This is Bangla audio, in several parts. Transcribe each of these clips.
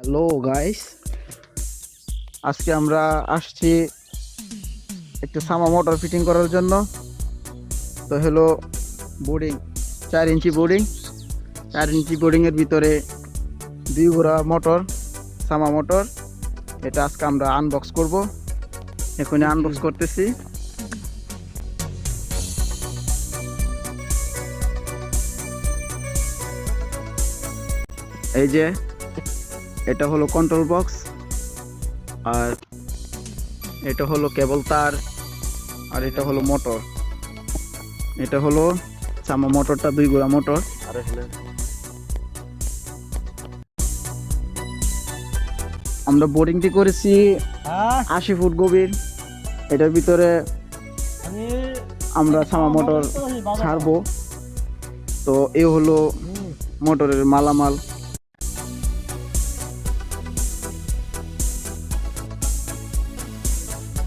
হ্যালো গাইস, আজকে আমরা আসছি একটু সামা মোটর ফিটিং করার জন্য। তো হলো বোর্ডিং, 4 ইঞ্চি বোর্ডিং। 4 ইঞ্চি বোর্ডিংয়ের ভিতরে 2 গোড়া মোটর, সামা মোটর। এটা আজকে আমরা আনবক্স করব। এখনই আনবক্স করতেছি। এই যে এটা হলো কন্ট্রোল বক্স, আর এটা হলো কেবল তার, আর এটা হলো মোটর। এটা হলো সামা মোটরটা, 2 গোড়া মোটর। আমরা বোরিংটি করেছি 80 ফুট গভীর। এটার ভিতরে আমরা সামা মোটর ছাড়বো। তো এ হলো মোটরের মালামাল।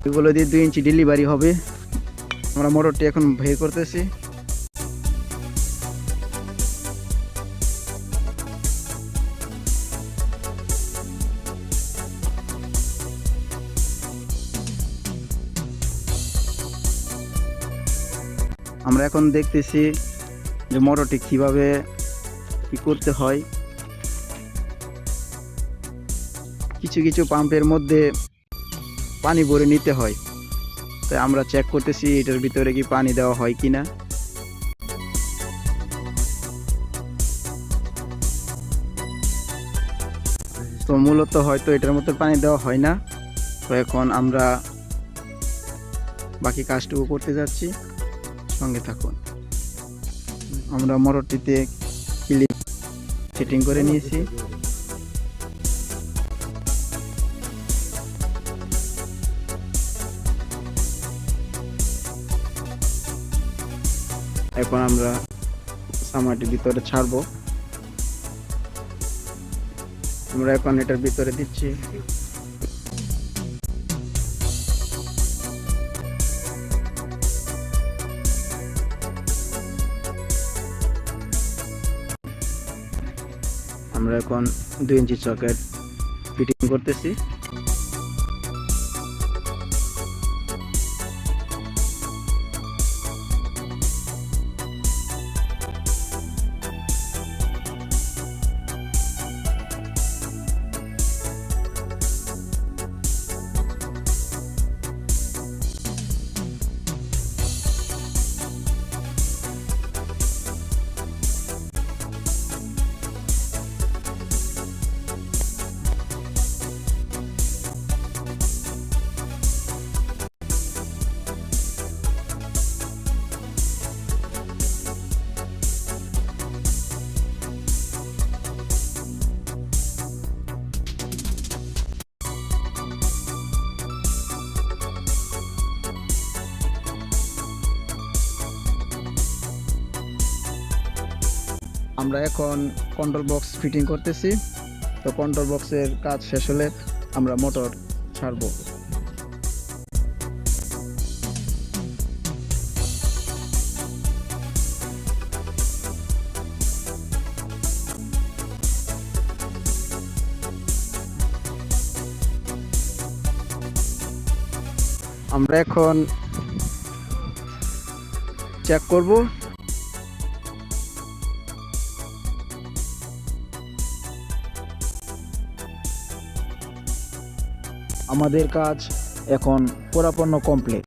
এগুলো দিয়ে 2 ইঞ্চি ডেলিভারি হবে। আমরা মোটরটি এখন বের করতেছি। আমরা এখন দেখতেছি যে মোটরটি কিভাবে কি করতে হয়। কিছু কিছু পাম্পের মধ্যে পানি ভরে নিতে হয়, তাই আমরা চেক করতেছি এটার ভিতরে কি পানি দেওয়া হয় কিনা। তো মূলত হয়তো এটার মধ্যে পানি দেওয়া হয় না। তো এখন আমরা বাকি কাজটুকু করতে যাচ্ছি, সঙ্গে থাকুন। আমরা মোটরটিতে ক্লিপ ফিটিং করে নিয়েছি। এখন আমরা সামাটির ভিতরে ছাড়বো। আমরা এখন এটার ভিতরে দিচ্ছি। আমরা এখন 2 ইঞ্চি সকেট ফিটিং করতেছি। আমরা এখন কন্ট্রোল বক্স ফিটিং করতেছি। তো কন্ট্রোল বক্সের কাজ শেষ হলে আমরা মোটর ছাড়বো। আমরা এখন চেক করব। আমাদের কাজ এখন পুরোপুরি কমপ্লিট।